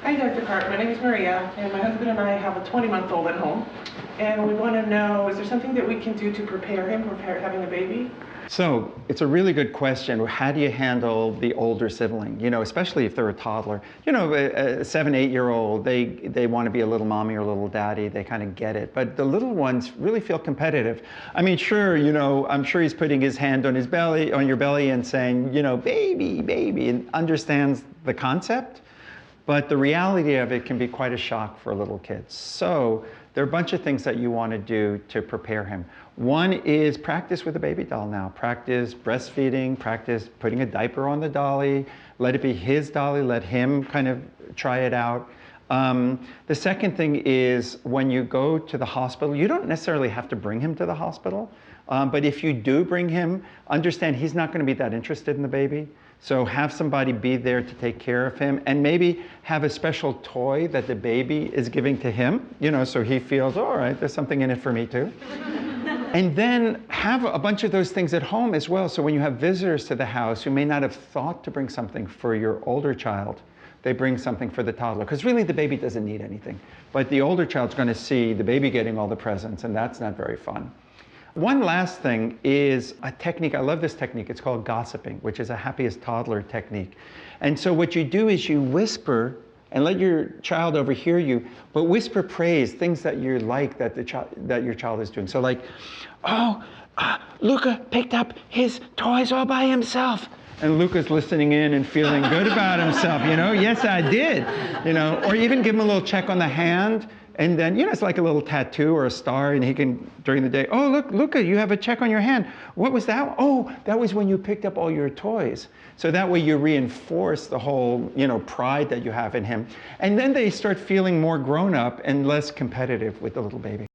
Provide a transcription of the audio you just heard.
Hi, Dr. Karp. My name is Maria, and my husband and I have a 20-month-old at home. And we want to know, is there something that we can do to prepare him for having a baby? So it's a really good question. How do you handle the older sibling? You know, especially if they're a toddler. You know, a 7, 8-year-old, they want to be a little mommy or a little daddy. They kind of get it. But the little ones really feel competitive. I mean, sure, you know, I'm sure he's putting his hand on his belly, on your belly, and saying, you know, baby, baby, and understands the concept. But the reality of it can be quite a shock for little kids. So there are a bunch of things that you want to do to prepare him. One is practice with a baby doll now. Practice breastfeeding, practice putting a diaper on the dolly, let it be his dolly, let him kind of try it out. The second thing is when you go to the hospital, you don't necessarily have to bring him to the hospital, but if you do bring him, understand he's not going to be that interested in the baby. So have somebody be there to take care of him, and maybe have a special toy that the baby is giving to him, you know, so he feels, all right, there's something in it for me too. And then have a bunch of those things at home as well. So when you have visitors to the house who may not have thought to bring something for your older child, they bring something for the toddler. Because really the baby doesn't need anything. But the older child's going to see the baby getting all the presents, and that's not very fun. One last thing is a technique. I love this technique. It's called gossiping, which is a happiest toddler technique. And so what you do is you whisper and let your child overhear you, but whisper praise, things that you like that your child is doing. So like, oh, Luca picked up his toys all by himself. And Luca's listening in and feeling good about himself, you know, yes, I did, you know, or even give him a little check on the hand. And then, you know, it's like a little tattoo or a star, and he can, during the day, oh, look, Luca, you have a check on your hand. What was that? Oh, that was when you picked up all your toys. So that way you reinforce the whole, you know, pride that you have in him. And then they start feeling more grown up and less competitive with the little baby.